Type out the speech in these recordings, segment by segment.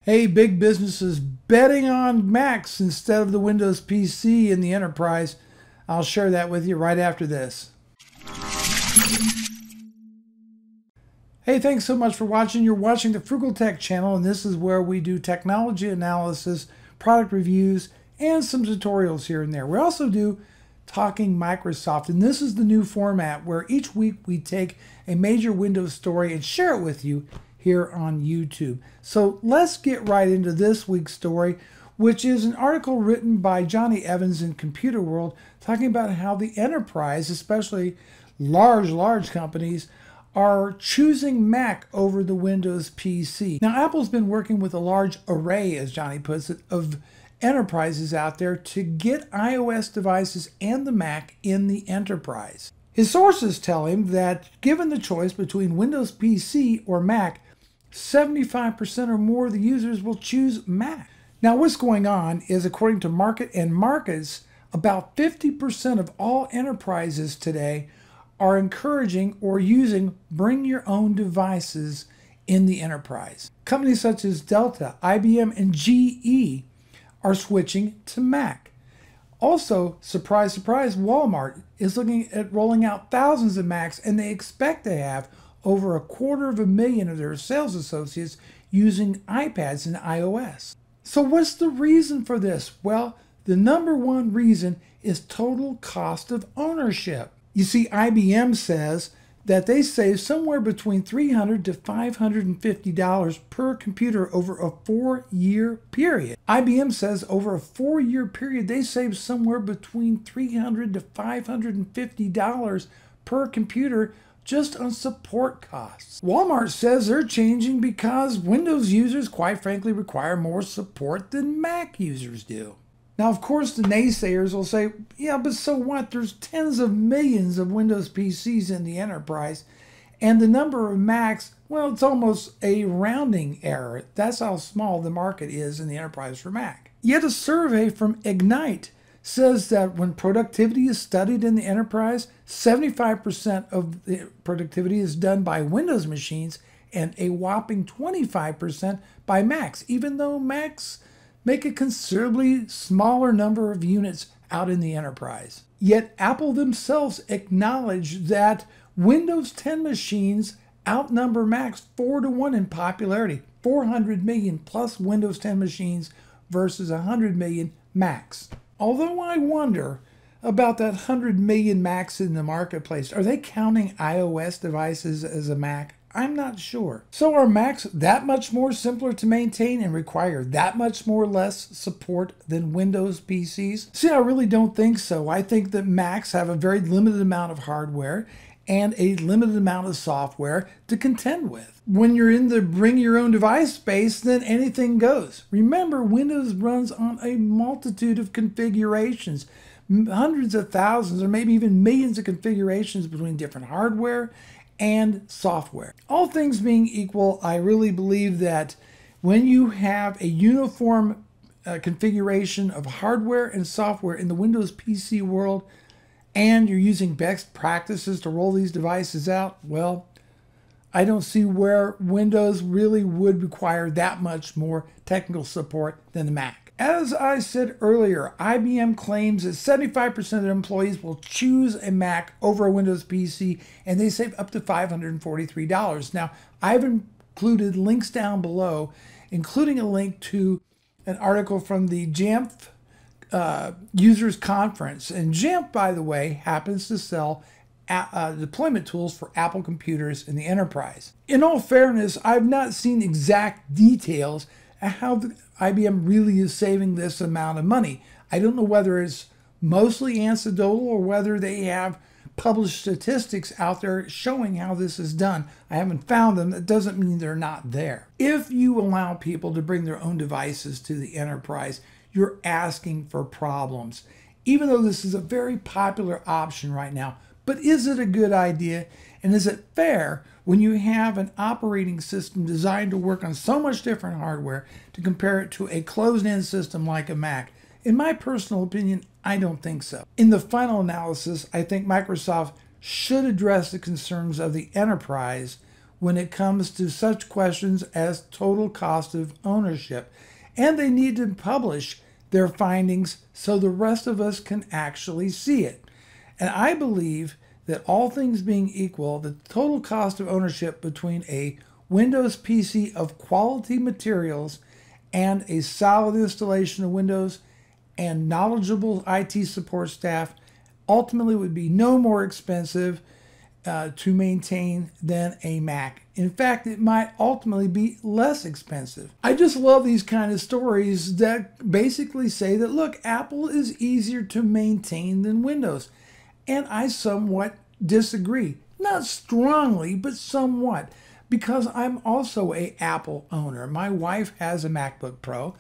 Hey, big businesses betting on Macs instead of the Windows PC in the enterprise. I'll share that with you right after this. Hey, thanks so much for watching. You're watching the Frugal Tech channel, and this is where we do technology analysis, product reviews, and some tutorials here and there. We also do Talking Microsoft, and this is the new format where each week we take a major Windows story and share it with you here on YouTube. So let's get right into this week's story, which is an article written by Johnny Evans in Computer World talking about how the enterprise, especially large companies, are choosing Mac over the Windows PC. Now, Apple's been working with a large array, as Johnny puts it, of enterprises out there to get iOS devices and the Mac in the enterprise. His sources tell him that given the choice between Windows PC or Mac, 75% or more of the users will choose Mac. Now, what's going on is, according to Market and Markets, about 50% of all enterprises today are encouraging or using bring your own devices in the enterprise. Companies such as Delta, IBM, and GE are switching to Mac. Also, surprise, surprise, Walmart is looking at rolling out thousands of Macs, and they expect to have over 250,000 of their sales associates using iPads and iOS. So what's the reason for this? Well, the number one reason is total cost of ownership. You see, IBM says that they save somewhere between $300 to $550 per computer over a 4-year period. IBM says over a 4-year period, they save somewhere between $300 to $550 per computer just on support costs. Walmart says they're changing because Windows users, quite frankly, require more support than Mac users do. Now, of course, the naysayers will say, yeah, but so what? There's tens of millions of Windows PCs in the enterprise, and the number of Macs, well, it's almost a rounding error. That's how small the market is in the enterprise for Mac. Yet a survey from Ignite says that when productivity is studied in the enterprise, 75% of the productivity is done by Windows machines and a whopping 25% by Macs, even though Macs make a considerably smaller number of units out in the enterprise. Yet Apple themselves acknowledge that Windows 10 machines outnumber Macs 4-to-1 in popularity, 400 million plus Windows 10 machines versus 100 million Macs. Although I wonder about that 100 million Macs in the marketplace, are they counting iOS devices as a Mac? I'm not sure. So are Macs that much more simpler to maintain and require that much more less support than Windows PCs? See, I really don't think so. I think that Macs have a very limited amount of hardware and a limited amount of software to contend with. When you're in the bring your own device space, then anything goes. Remember, Windows runs on a multitude of configurations, hundreds of thousands or maybe even millions of configurations between different hardware and software. All things being equal, I really believe that when you have a uniform configuration of hardware and software in the Windows PC world, and you're using best practices to roll these devices out, well, I don't see where Windows really would require that much more technical support than the Mac. As I said earlier, IBM claims that 75% of their employees will choose a Mac over a Windows PC, and they save up to $543. Now, I've included links down below, including a link to an article from the Jamf Users Conference. And Jamf, by the way, happens to sell deployment tools for Apple computers in the enterprise. In all fairness, I've not seen exact details of how IBM really is saving this amount of money. I don't know whether it's mostly anecdotal or whether they have published statistics out there showing how this is done. I haven't found them. That doesn't mean they're not there. If you allow people to bring their own devices to the enterprise, you're asking for problems. Even though this is a very popular option right now, but is it a good idea? And is it fair when you have an operating system designed to work on so much different hardware to compare it to a closed-end system like a Mac? In my personal opinion, I don't think so. In the final analysis, I think Microsoft should address the concerns of the enterprise when it comes to such questions as total cost of ownership. And they need to publish their findings so the rest of us can actually see it. And I believe that all things being equal, the total cost of ownership between a Windows PC of quality materials and a solid installation of Windows and knowledgeable IT support staff ultimately would be no more expensive to maintain than a Mac. In fact, it might ultimately be less expensive. I just love these kind of stories that basically say that, look, Apple is easier to maintain than Windows. And I somewhat disagree. Not strongly, but somewhat. Because I'm also an Apple owner. My wife has a MacBook Pro.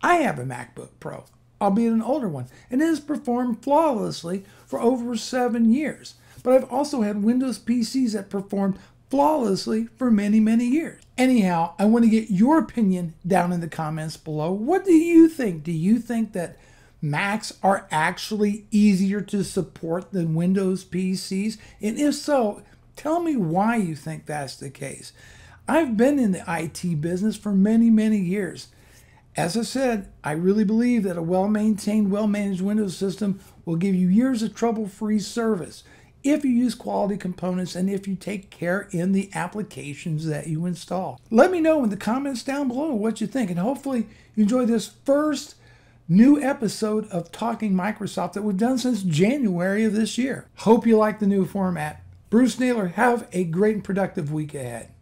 I have a MacBook Pro, albeit an older one. And it has performed flawlessly for over 7 years. But I've also had Windows PCs that performed flawlessly for many, many years. Anyhow, I want to get your opinion down in the comments below. What do you think? Do you think that Macs are actually easier to support than Windows PCs? And if so, tell me why you think that's the case. I've been in the IT business for many, many years. As I said, I really believe that a well-maintained, well-managed Windows system will give you years of trouble-free service if you use quality components and if you take care in the applications that you install. Let me know in the comments down below what you think, and hopefully you enjoy this first new episode of Talking Microsoft that we've done since January of this year. Hope you like the new format. Bruce Naylor, have a great and productive week ahead.